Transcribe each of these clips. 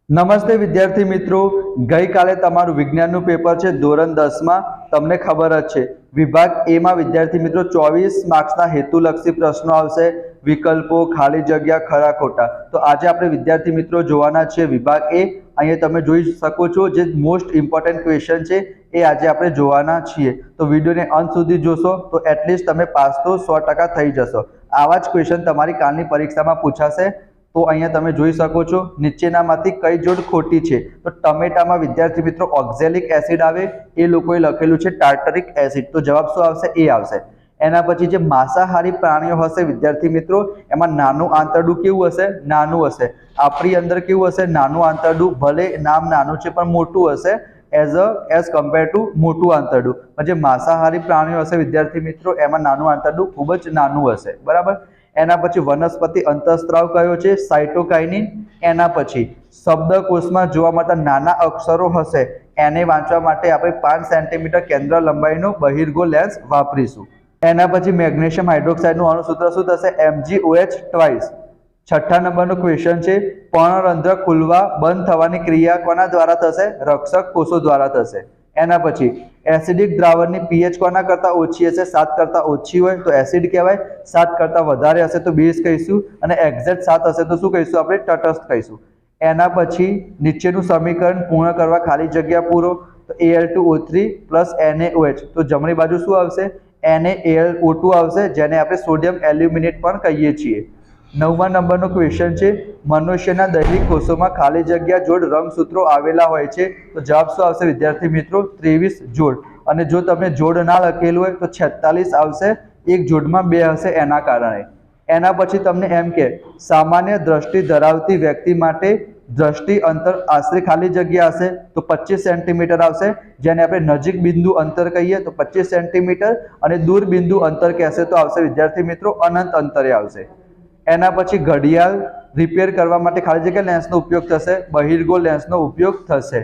નમસ્તે વિદ્યાર્થી મિત્રો, ગઈકાલે તમારું વિજ્ઞાનનું પેપર છે ધોરણ 10 માં. તમને ખબર જ છે વિભાગ એ માં વિદ્યાર્થી મિત્રો 24 માર્ક્સના હેતુલક્ષી પ્રશ્નો આવશે, વિકલ્પો, ખાલી જગ્યા, ખરા ખોટા. તો આજે આપણે વિદ્યાર્થી મિત્રો જોવાના છે વિભાગ એ. અહીંયા તમે જોઈ શકો છો જે મોસ્ટ ઇમ્પોર્ટન્ટ ક્વેશ્ચન છે એ આજે આપણે જોવાના છીએ. તો વિડીયોને અંત સુધી જોશો તો એટલીસ્ટ તમે પાસ તો 100% થઈ જશો. આવા જ ક્વેશ્ચન તમારી કાલની પરીક્ષામાં પૂછાશે. તો અહીંયા તમે જોઈ શકો છો નીચેનામાંથી કઈ જોડ ખોટી છે. તો ટમેટામાં વિદ્યાર્થી મિત્રો ઓક્ઝેલિક એસિડ આવે, એ લોકોએ લખેલું છે ટાર્ટરિક એસિડ. તો જવાબ શું આવશે? એ આવશે. એના પછી જે માંસાહારી પ્રાણીઓ હશે વિદ્યાર્થી મિત્રો, એમાં નાનું આંતરડું કેવું હશે? નાનું હશે. આપણી અંદર કેવું હશે? નાનું આંતરડું. ભલે નામ નાનું છે પણ મોટું હશે એઝ કમ્પેર ટુ મોટું આંતરડું. જે માંસાહારી પ્રાણીઓ હશે વિદ્યાર્થી મિત્રો, એમાં નાનું આંતરડું ખૂબ જ નાનું હશે. બરાબર. એના પછી વનસ્પતિ અંતઃસ્ત્રાવ કયો છે? સાયટોકાઇનિન. એના પછી શબ્દકોશમાં જોવા મળતા નાના અક્ષરો હશે, એને વાંચવા માટે આપણે 5 સેન્ટીમીટર કેન્દ્ર લંબાઈનો બહિર્ગો લેન્સ વાપરીશું. એના પછી મેગ્નેશિયમ હાઇડ્રોક્સાઇડનું અણુસૂત્ર શું થશે? MgOH twice. 6 નંબરનો ક્વેશ્ચન છે, પર્ણરંધ્ર ખુલવા બંધ થવાની ક્રિયા કોના દ્વારા થશે? રક્ષક કોષો દ્વારા થશે. એના પછી એસિડિક દ્રાવણની pH કોના કરતા ઓછી હશે? 7 કરતા ઓછી હોય તો એસિડ કહેવાય, 7 કરતા વધારે હશે તો બેઝ કહીશું, અને એક્ઝેક્ટ 7 હશે તો શું કહીશું? આપણે તટસ્થ કહીશું. એના પછી નીચેનું સમીકરણ પૂર્ણ કરવા ખાલી જગ્યા પૂરો. તો Al2O3 NaOH. તો જમણી બાજુ શું આવશે? NaAlO2 આવશે, જેને આપણે સોડિયમ એલ્યુમિનેટ પણ કહીએ છીએ. 9મા નંબરનો ક્વેશ્ચન છે, મનુષ્યના દૈહિક કોષોમાં ખાલી જગ્યા જોડ રંગસૂત્રો આવેલા હોય છે. તો જવાબ શું આવશે વિદ્યાર્થી મિત્રો? 23 જોડ. અને જો તમે જોડ ના લખેલું હોય તો 46 આવશે, એક જોડમાં 2 હશે એના કારણે. એના પછી તમને એમ કે સામાન્ય દ્રષ્ટિ ધરાવતી વ્યક્તિ માટે દ્રષ્ટિ અંતર આશરે ખાલી જગ્યા હશે તો 25 સેન્ટીમીટર આવશે, જેને આપણે નજીક બિંદુ અંતર કહીએ તો 25 સેન્ટીમીટર, અને દૂર બિંદુ અંતર કહેશે તો આવશે વિદ્યાર્થી મિત્રો અનંત અંતરે આવશે. એના પછી ઘડિયાળ રિપેર કરવા માટે ખાલી જગ્યા લેન્સનો ઉપયોગ થશે, બહિર્ગો લેન્સનો ઉપયોગ થશે.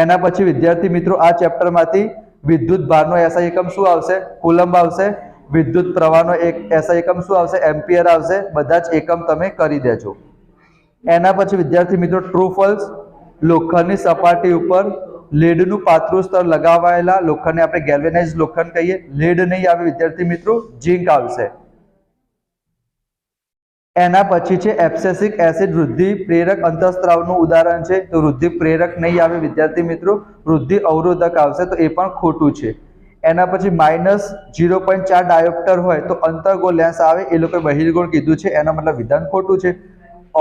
એના પછી વિદ્યાર્થી મિત્રો આ ચેપ્ટરમાંથી વિદ્યુત ભારનો એસઆઈ એકમ શું આવશે? કુલંબ આવશે. વિદ્યુત પ્રવાહનો એક એસઆઈ એકમ શું આવશે? એમ્પિયર આવશે. બધા જ એકમ તમે કરી દેજો. એના પછી વિદ્યાર્થી મિત્રો ટ્રુ ફોલ્સ, લોખંડની સપાટી ઉપર લેડનું પાતળું સ્તર લગાવાયેલા લોખંડને આપણે ગેલ્વેનાઇઝ્ડ લોખંડ કહીએ. લેડ નહીં આવે વિદ્યાર્થી મિત્રો, ઝીંક આવશે. એના પછી છે એબ્સેસિક એસિડ વૃદ્ધિ પ્રેરક અંતઃસ્ત્રાવનું ઉદાહરણ છે. તો વૃદ્ધિ પ્રેરક નહીં આવે વિદ્યાર્થી મિત્રો, વૃદ્ધિ અવરોધક આવશે, તો એ પણ ખોટું છે. એના પછી -0.4 ડાયોપ્ટર હોય તો અંતર્ગોળ લેન્સ આવે, એ લોકોએ બહિર્ગોળ કીધું છે, એનો મતલબ વિધાન ખોટું છે.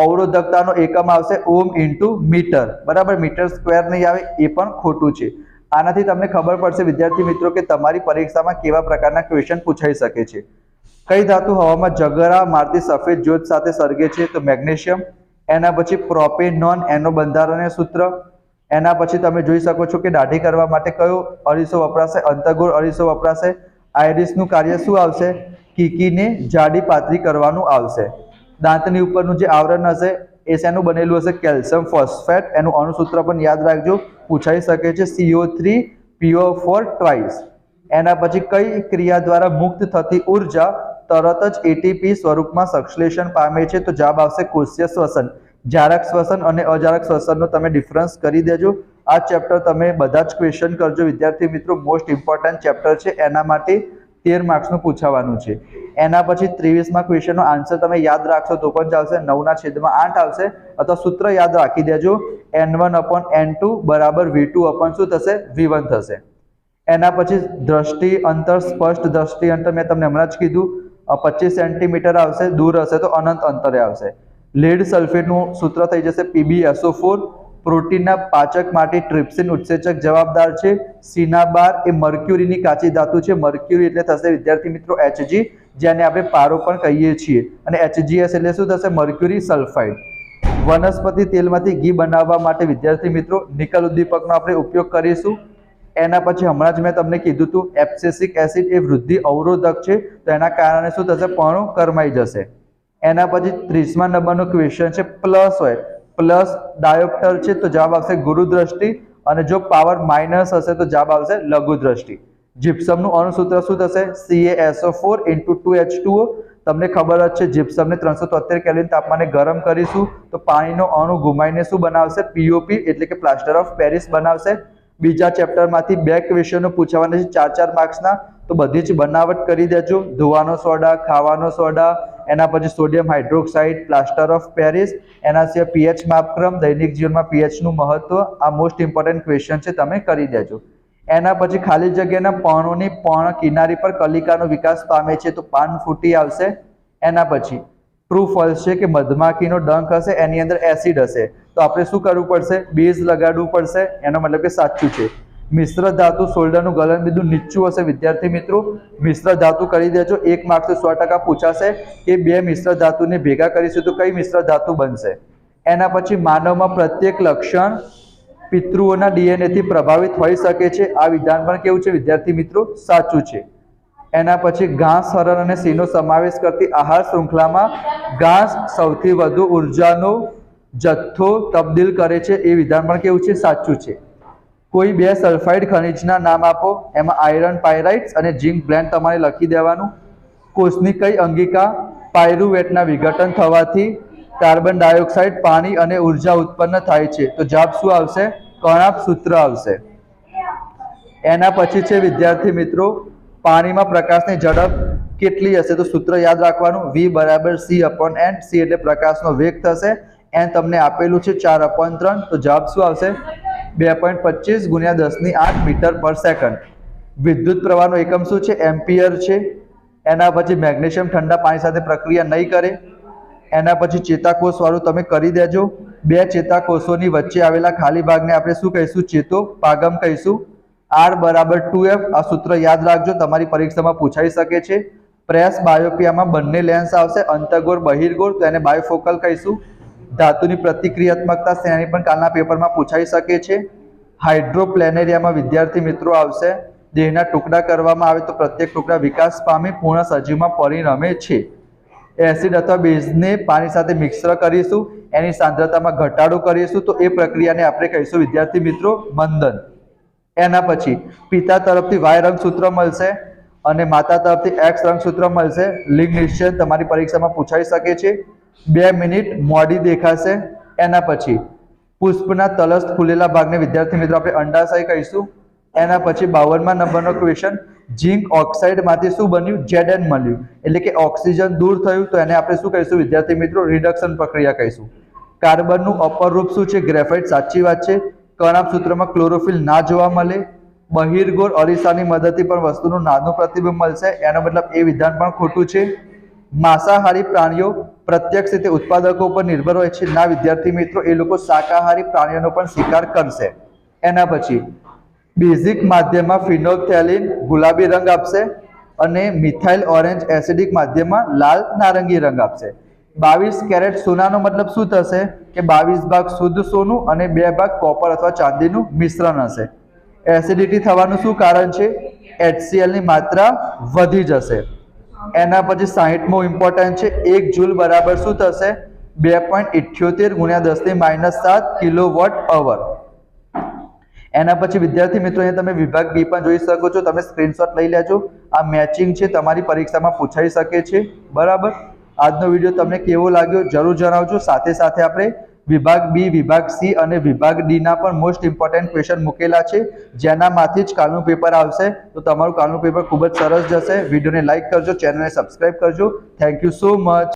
અવરોધકતાનો એકમ આવશે ઓમ ઇન્ટુ મીટર. બરાબર, મીટર સ્ક્વેર નહીં આવે, એ પણ ખોટું છે. આનાથી તમને ખબર પડશે વિદ્યાર્થી મિત્રો કે તમારી પરીક્ષામાં કેવા પ્રકારના ક્વેશ્ચન પૂછાઈ શકે છે. કઈ ધાતુ હવામાં ઝગડા મારતી સફેદ જ્યોત સાથે સળગે છે? તો મેગ્નેશિયમ. એના પછી પ્રોપેનોન, એનો બંધારણીય સૂત્ર. એના પછી તમે જોઈ શકો છો કે દાઢી કરવા માટે કયો અરીસો વપરાશે? અંતર્ગોળ અરીસો વપરાશે. આઇરિસનું કાર્ય શું આવશે? કીકીને જાડી પાતળી કરવાનું આવશે. દાંતની ઉપરનું જે આવરણ હશે એ શેનું બનેલું હશે? Calcium phosphate. એનું અણુસૂત્ર પણ યાદ રાખજો, પૂછાઈ શકે છે. CO3PO4 twice. એના પછી કઈ ક્રિયા દ્વારા મુક્ત થતી ઉર્જા તરત જ એટીપી સ્વરૂપમાં સંશ્લેષણ પામે છે? તો જવાબ આવશે કોષીય શ્વસન. જારક શ્વસન અને અજારક શ્વસનનો તમે ડિફરન્સ કરી દેજો. આ ચેપ્ટર તમે બધા જ ક્વેશ્ચન કરજો વિદ્યાર્થી મિત્રો, મોસ્ટ ઇમ્પોર્ટન્ટ ચેપ્ટર છે, એના માટે 13 માર્ક્સનું પૂછાવાનું છે. એના પછી 23મા ક્વેશ્ચનનો આન્સર તમે યાદ રાખશો તો પણ ચાલશે, 9/8 આવશે, અથવા સૂત્ર યાદ રાખી દેજો, N1/N2 બરાબર V2 શું થશે? V1 થશે. એના પછી દ્રષ્ટિ અંતર, સ્પષ્ટ દ્રષ્ટિ અંતર મેં તમને હમણાં જ કીધું 25 સેન્ટીમીટર આવશે, દૂર હશે તો અનંત અંતરે આવશે. લેડ સલ્ફેટનું સૂત્ર થઈ જશે PbSO4. પ્રોટીનના પાચક માટે ટ્રિપ્સિન ઉત્સેચક જવાબદાર છે. સિનાબાર એ મર્ક્યુરીની કાચી ધાતુ છે. મર્ક્યુરી એટલે થશે વિદ્યાર્થી મિત્રો Hg, જેને આપણે પારો પણ કહીએ છીએ, અને HgS એટલે શું થશે? Mercury sulphide. વનસ્પતિ તેલમાંથી ઘી બનાવવા માટે વિદ્યાર્થી મિત્રો નિકલ ઉદ્દીપકનો આપણે ઉપયોગ કરીશું. એના પછી હમણાં જ મેં તમને કીધું હતું એબ્સેસિક એસિડ એ વૃદ્ધિ અવરોધક છે, તો એના કારણે શું થશે? પર્ણો કરમાઈ જશે. એના પછી 30મા નંબરનો ક્વેશ્ચન છે, પ્લસ હોય, પ્લસ ડાયોપ્ટર છે તો જવાબ આવશે ગુરુ દ્રષ્ટિ, અને જો પાવર માઇનસ હશે તો જવાબ આવશે લઘુ દ્રષ્ટિ. જીપ્સમનું અણુસૂત્ર શું થશે? CaSO4 × 2H2O. તમને ખબર જ છે જીપ્સમને 373 કેલ્વિન તાપમાને ગરમ કરીશું તો પાણીનો અણુ ઘુમાઈને શું બનાવશે? પીઓપી એટલે કે પ્લાસ્ટર ઓફ પેરિસ બનાવશે. બીજા ચેપ્ટરમાંથી 2 ક્વેશ્ચનો પૂછવાના છે 4-4 માર્ક્સના, તો બધી જ બનાવટ કરી દેજો. ધોવાનો સોડા, ખાવાનો સોડા, એના પછી sodium hydroxide, plaster of Paris, એના સિવાય પીએચ માપક્રમ, દૈનિક જીવનમાં પીએચનું મહત્વ, આ મોસ્ટ ઇમ્પોર્ટન્ટ ક્વેશ્ચન છે, તમે કરી દેજો. એના પછી ખાલી જગ્યાના પર્ણોની પર્ણ કિનારી પર કલિકાનો વિકાસ પામે છે, તો પાન ફૂટી આવશે. એના પછી ટ્રુ ફોલ્સ છે કે મધમાખીનો ડંખ હશે એની અંદર એસિડ હશે, તો આપણે શું કરવું પડશે? બેઝ લગાડવું પડશે. એનો મતલબ કે સાચું છે. મિશ્ર ધાતુ શોલ્ડરનું ગલનબિંદુ નીચું હશે. વિદ્યાર્થી મિત્રો મિશ્ર ધાતુ કરી દેજો. 1 માર્ક્સ 100% પૂછાશે કે 2 મિશ્ર ધાતુને ભેગા કરીશું તો કઈ મિશ્ર ધાતુ બનશે. એના પછી માનવમાં પ્રત્યેક લક્ષણ પિતૃઓના ડીએનએ થી પ્રભાવિત હોઈ શકે છે. આ વિધાન પણ કેવું છે વિદ્યાર્થી મિત્રો? સાચું છે. એના પછી ઘાસ, હરણ અને સિંહનો સમાવેશ કરતી આહાર શૃંખલામાં ઘાસ સૌથી વધુ ઉર્જાનો જથ્થો તબદીલ કરે છે, એ વિધાન પણ કેવું છે? સાચું છે. કોઈ 2 સલ્ફાઇડ ખનિજના નામ આપો. એમાં આયરન પાયરાઇટ્સ અને ઝિંક બ્લેન્ડ તમારે લખી દેવાનું. કોષની કઈ અંગિકા પાયરુવેટના વિઘટન થવાથી કાર્બન ડાયોક્સાઇડ, પાણી અને ઉર્જા ઉત્પન્ન થાય છે, તો જવાબ શું આવશે? કર્ણાપ સૂત્ર આવશે. એના પછી છે વિદ્યાર્થી મિત્રો પાણીમાં પ્રકાશની ઝડપ કેટલી હશે? તો સૂત્ર યાદ રાખવાનું, V = C/n. C એટલે પ્રકાશનો વેગ થશે, n તમને આપેલું છે 4/3, તો જવાબ શું આવશે? 2.25 × 10⁸ મીટર પર સેકન્ડ. વિદ્યુત પ્રવાહનો એકમ શું છે? એમ્પિયર છે. એના પછી મેગ્નેશિયમ ઠંડા પાણી સાથે પ્રક્રિયા નહીં કરે. એના પછી ચેતાકોષ વાળું તમે કરી દેજો. 2 ચેતાકોષોની વચ્ચે આવેલા ખાલી ભાગને આપણે શું કહીશું? ચેતોપાગમ કહીશું. R = 2F. આ સૂત્ર યાદ રાખજો, તમારી પરીક્ષામાં પૂછાઈ શકે છે. પ્રેસ બાયોપિયામાં બંને લેન્સ આવશે, અંતર્ગોળ બહિર્ગોળ, તો એને બાયફોકલ કહીશું. ધાતુની પ્રતિક્રિયાત્મકતા શ્રેણી પણ કાલના પેપરમાં પૂછાઈ શકે છે. હાઇડ્રોપ્લેનેરિયામાં વિદ્યાર્થી મિત્રો આવશે. દેહના ટુકડા કરવામાં આવે તો પ્રત્યેક ટુકડા વિકાસ પામી પૂર્ણ સજીવમાં પરિણમે છે. એસિડ અથવા બેઝને પાણી સાથે મિક્સર કરીશું, એની સાંદ્રતામાં ઘટાડો કરીશું, તો એ પ્રક્રિયાને આપણે કહીશું વિદ્યાર્થી મિત્રો મંદન. એના પછી પિતા તરફથી Y રંગસૂત્ર મળશે અને માતા તરફથી X રંગસૂત્ર મળશે. લિંગ નિશ્ચય તમારી પરીક્ષામાં પૂછાઈ શકે છે. 2 મિનિટ મોડી દેખાશે. એના પછી પુષ્પના તલસ્થ ફૂલેલા ભાગને વિદ્યાર્થી મિત્રો આપણે અંડાશય કહીશું. એના પછી 52મા નંબરનો ક્વેશ્ચન, ઝિંક ઓક્સાઇડમાંથી શું બન્યું? Zn મળ્યું, એટલે કે ઓક્સિજન દૂર થયું, તો એને આપણે શું કહીશું વિદ્યાર્થી મિત્રો? રિડક્શન પ્રક્રિયા કહીશું. કાર્બનનું અપર રૂપ શું છે? ગ્રેફાઇટ. સાચી વાત છે. કર્ણાપ સૂત્રમાં ક્લોરોફિલ ના જોવા મળે. બહિર્ગોળ અરીસાની મદદથી પણ વસ્તુનું નાનું પ્રતિબિંબ મળશે, એનો મતલબ એ વિધાન પણ ખોટું છે. માંસાહારી પ્રાણીઓ પ્રત્યક્ષ રીતે ઉત્પાદકો પર નિર્ભર હોય છે. ના વિદ્યાર્થી મિત્રો, એ લોકો શાકાહારી પ્રાણીઓનો પણ શિકાર કરશે. એના પછી બેઝિક માધ્યમમાં ફિનોલ્ફથેલિન ગુલાબી રંગ આપશે અને મિથાઇલ ઓરેન્જ એસિડિક માધ્યમમાં લાલ નારંગી રંગ આપશે. 22 કેરેટ સોનાનો મતલબ શું થશે? કે 22 ભાગ શુદ્ધ સોનું અને 2 ભાગ કોપર અથવા ચાંદીનું મિશ્રણ હશે. એસિડિટી થવાનું શું કારણ છે? HCl ની માત્રા વધી જશે. એના પછી 60મો ઇમ્પોર્ટન્ટ છે, 1 જૂલ બરાબર શું થશે? 2.78 × 10⁻⁷ કિલોવોટ/અવર. એના પછી વિદ્યાર્થી મિત્રો અહીંયા તમે વિભાગ બી પણ જોઈ શકો છો, તમે સ્ક્રીનશોટ લઈ લેજો. આ મેચિંગ છે, તમારી પરીક્ષામાં પૂછાઈ શકે છે. બરાબર. આજનો વિડીયો તમને કેવો લાગ્યો જરૂર જણાવજો. સાથે સાથે આપણે વિભાગ બી, વિભાગ સી અને વિભાગ ડી ના પણ મોસ્ટ ઇમ્પોર્ટન્ટ ક્વેશ્ચન મૂકેલા છે, જેનામાંથી જ કાલનું પેપર આવશે. તો તમારું કાલનું પેપર ખૂબ જ સરસ જશે. વિડીયોને લાઈક કરજો, ચેનલને સબસ્ક્રાઇબ કરજો. Thank you so much.